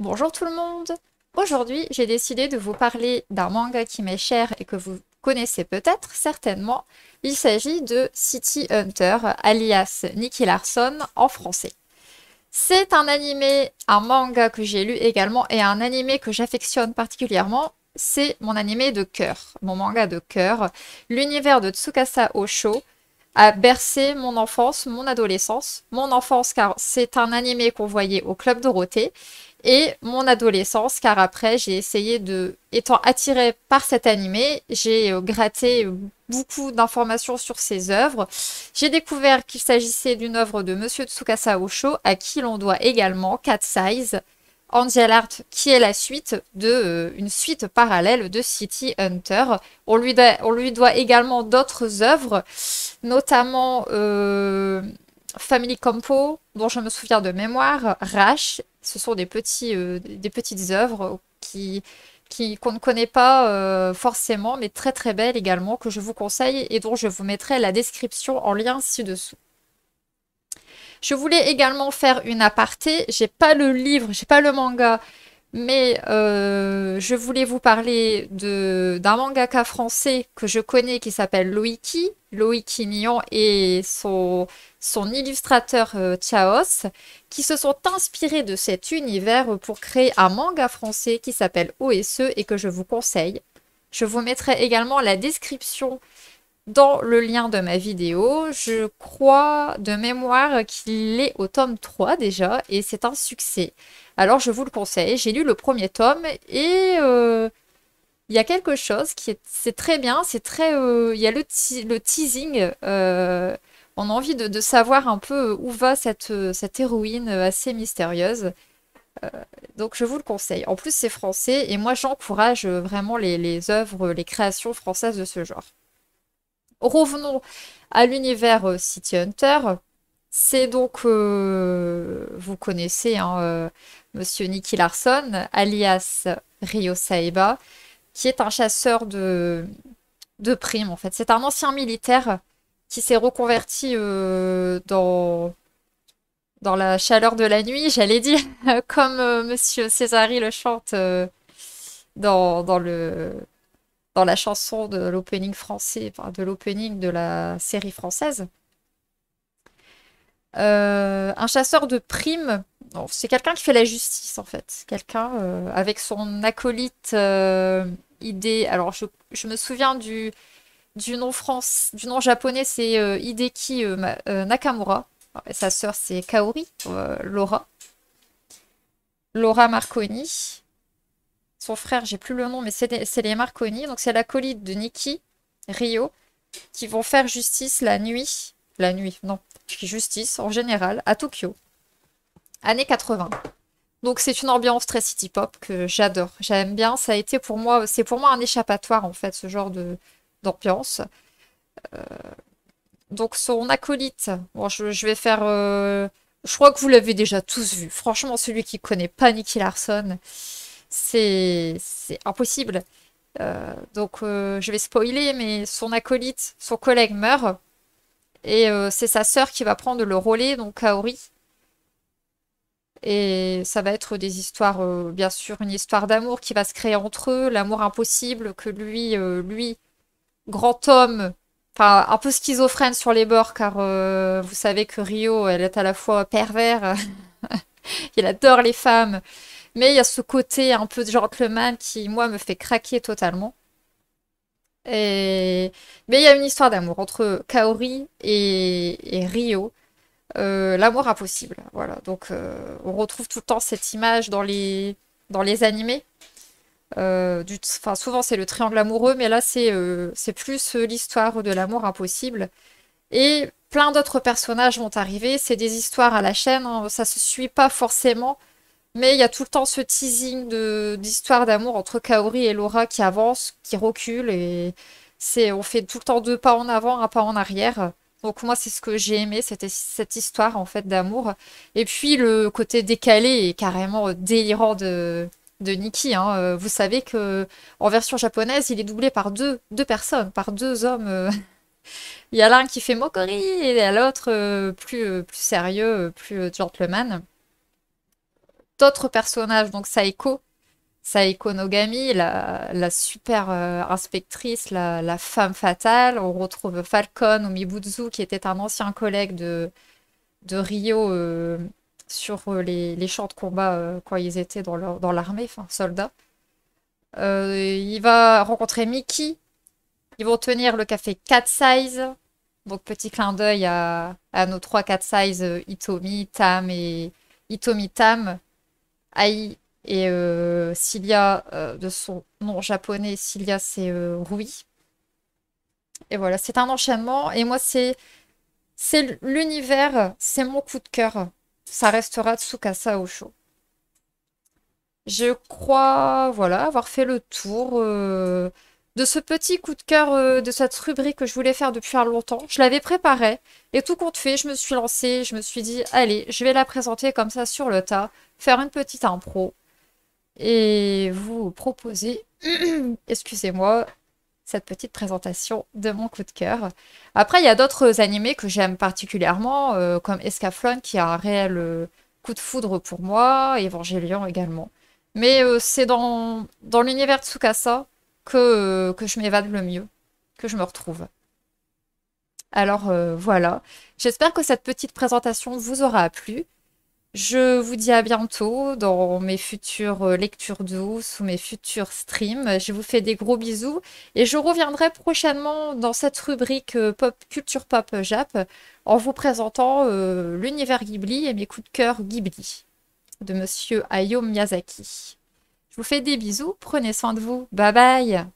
Bonjour tout le monde! Aujourd'hui, j'ai décidé de vous parler d'un manga qui m'est cher et que vous connaissez peut-être, certainement. Il s'agit de City Hunter, alias Nicky Larson en français. C'est un animé, un manga que j'ai lu également et un animé que j'affectionne particulièrement. C'est mon animé de cœur, mon manga de cœur. L'univers de Tsukasa Osho a bercé mon enfance, mon adolescence. Mon enfance car c'est un animé qu'on voyait au Club Dorothée et mon adolescence car après j'ai essayé de, étant attirée par cet animé, j'ai gratté beaucoup d'informations sur ses œuvres. J'ai découvert qu'il s'agissait d'une œuvre de Monsieur Tsukasa Osho à qui l'on doit également Cat Size, Angel Art, qui est la suite de une suite parallèle de City Hunter. On lui doit également d'autres œuvres, notamment Family Compo, dont je me souviens de mémoire, Rash. Ce sont des petites œuvres qu'on ne connaît pas forcément, mais très très belles également, que je vous conseille et dont je vous mettrai la description en lien ci-dessous. Je voulais également faire une aparté. J'ai pas le livre, j'ai pas le manga, mais je voulais vous parler d'un mangaka français que je connais qui s'appelle Loïki Nyon et son illustrateur Chaos, qui se sont inspirés de cet univers pour créer un manga français qui s'appelle OSE et que je vous conseille. Je vous mettrai également la description dans le lien de ma vidéo. Je crois de mémoire qu'il est au tome 3 déjà et c'est un succès. Alors je vous le conseille. J'ai lu le premier tome et il y a quelque chose c'est très bien. C'est très il y a le teasing. On a envie de savoir un peu où va cette héroïne assez mystérieuse. Donc je vous le conseille. En plus c'est français et moi j'encourage vraiment les œuvres, les créations françaises de ce genre. Revenons à l'univers City Hunter. C'est donc, vous connaissez, hein, Monsieur Nicky Larson, alias Ryo Saeba, qui est un chasseur de primes, en fait. C'est un ancien militaire qui s'est reconverti dans la chaleur de la nuit, j'allais dire, comme Monsieur Césari le chante dans la chanson de l'opening français, enfin, de l'opening de la série française. Un chasseur de primes, c'est quelqu'un qui fait la justice en fait. Quelqu'un avec son acolyte Hide. Alors je me souviens du nom japonais, c'est Hideki Nakamura. Et sa sœur c'est Kaori, Laura Marconi. Son frère, j'ai plus le nom, mais c'est les Marconi. Donc c'est l'acolyte de Nikki, Rio, qui vont faire justice la nuit. La nuit, non. Justice en général à Tokyo. Années 80. Donc c'est une ambiance très city pop que j'adore. J'aime bien. Ça a été pour moi, c'est pour moi un échappatoire en fait, ce genre d'ambiance. Donc son acolyte, bon, je vais faire. Je crois que vous l'avez déjà tous vu. Franchement, celui qui connaît pas Nicky Larson, c'est impossible. Donc je vais spoiler, mais son acolyte, son collègue meurt. Et c'est sa sœur qui va prendre le relais, donc Kaori. Et ça va être des histoires, bien sûr, une histoire d'amour qui va se créer entre eux, l'amour impossible que lui, grand homme, enfin un peu schizophrène sur les bords, car vous savez que Rio, elle est à la fois pervers, il adore les femmes, mais il y a ce côté un peu de gentleman qui, moi, me fait craquer totalement. Et... Mais il y a une histoire d'amour entre Kaori et Rio. L'amour impossible, voilà. Donc on retrouve tout le temps cette image dans les animés. Enfin, souvent c'est le triangle amoureux, mais là c'est plus l'histoire de l'amour impossible. Et plein d'autres personnages vont arriver. C'est des histoires à la chaîne, hein, ça se suit pas forcément. Mais il y a tout le temps ce teasing d'histoire d'amour entre Kaori et Laura qui avance, qui recule, et on fait tout le temps deux pas en avant, un pas en arrière. Donc moi, c'est ce que j'ai aimé, cette histoire en fait d'amour. Et puis le côté décalé et carrément délirant de Nikki, hein. Vous savez que en version japonaise, il est doublé par deux personnes, par deux hommes. Il y a l'un qui fait Mokori et l'autre plus sérieux, plus gentleman. d'autres personnages, donc Saeko Nogami, la super inspectrice, la femme fatale. On retrouve Falcon ou Mibutsu, qui était un ancien collègue de Ryo sur les champs de combat quand ils étaient dans l'armée, enfin soldats. Il va rencontrer Mickey. Ils vont tenir le café Cat Size. Donc petit clin d'œil à nos trois Cat Size, Hitomi, Tam et Hitomi Tam, Ai et Cilia, de son nom japonais, Cilia c'est Rui. Et voilà, c'est un enchaînement. Et moi, c'est l'univers, c'est mon coup de cœur. Ça restera Tsukasa Osho. Je crois, voilà, avoir fait le tour de ce petit coup de cœur de cette rubrique que je voulais faire depuis un longtemps. Je l'avais préparée et tout compte fait, je me suis lancée, je me suis dit, allez, je vais la présenter comme ça sur le tas, faire une petite impro et vous proposer, excusez-moi, cette petite présentation de mon coup de cœur. Après, il y a d'autres animés que j'aime particulièrement, comme Escaflowne, qui a un réel coup de foudre pour moi, Evangelion également. Mais c'est dans l'univers de Tsukasa que je m'évade le mieux, que je me retrouve. Alors voilà, j'espère que cette petite présentation vous aura plu. Je vous dis à bientôt dans mes futures lectures douces ou mes futurs streams. Je vous fais des gros bisous et je reviendrai prochainement dans cette rubrique pop, culture pop Jap en vous présentant l'univers Ghibli et mes coups de cœur Ghibli de monsieur Hayao Miyazaki. Je vous fais des bisous, prenez soin de vous, bye bye!